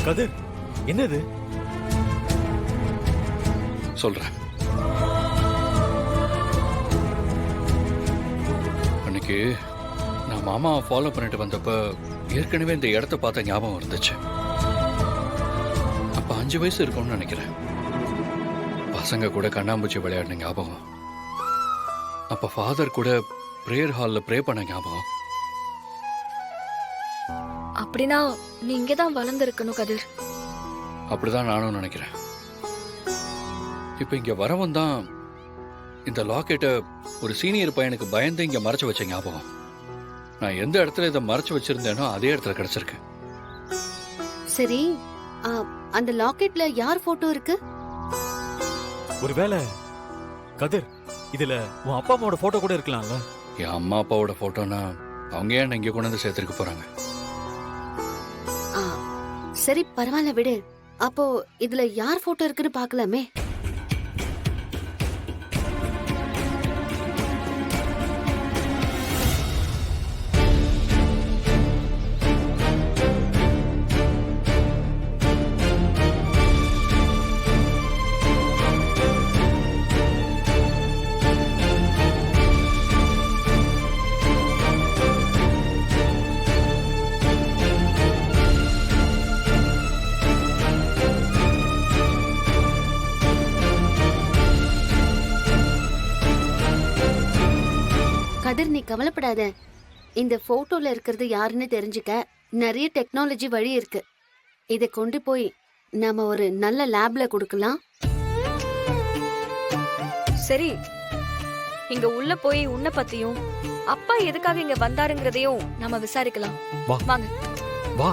கதிர், என்னது? சொல்றேன். அன்னைக்கு நான் மாமாவை ஃபாலோ பண்ணிட்டு வந்தப்ப ஏற்கனவே இந்த இடத்த பார்த்த ஞாபகம் இருந்துச்சு. அப்ப 5 வயசு இருக்கும்னு நினைக்கிறேன். பசங்க கூட கண்ணாம்பூச்சி விளையாடின ஞாபகம். அப்ப ஃபாதர் கூட பிரேயர் ஹால்ல ப்ரே பண்ண ஞாபகம். அப்படின்னா நீ இங்கதான் வளர்ந்துருக்கணும் கதிர். அப்படிதான் நானும் நினைக்கிறேன். இப்ப இங்க வரவும் தான் இந்த லாக்கெட்டை ஒரு சீனியர் பையனுக்கு பயந்து இங்க மறைச்சு வச்ச ஞாபகம். நான் எந்த இடத்துல இதை மறைச்சு வச்சிருந்தேனோ அதே இடத்துல கிடைச்சிருக்கு. சரி, அந்த லாக்கெட்ல யார் போட்டோ இருக்கு? ஒருவேளை கதிர், இதுல உன் அப்பா அம்மாவோட போட்டோ கூட இருக்கலாம்ல? என் அம்மா அப்பாவோட போட்டோன்னா அவங்க ஏன் இங்க கொண்டு வந்து சேர்த்துருக்க போறாங்க? ஆ, சரி பரவாயில்ல விடு. அப்போ இதுல யார் போட்டோ இருக்குன்னு பார்க்கலாமே. கதிர், நீ கவலைப்படாத. இந்த போட்டோல இருக்கிறது யாருன்னு தெரிஞ்சுக்க நிறைய டெக்னாலஜி வழி இருக்கு. இதை கொண்டு போய் நாம ஒரு நல்ல லேப்ல கொடுக்கலாம். சரி, இங்க உள்ள போய் உன்னை பத்தியும் அப்பா எதுக்காக இங்க வந்தாருங்கிறதையும் நம்ம விசாரிக்கலாம். வா. வாங்க. வா.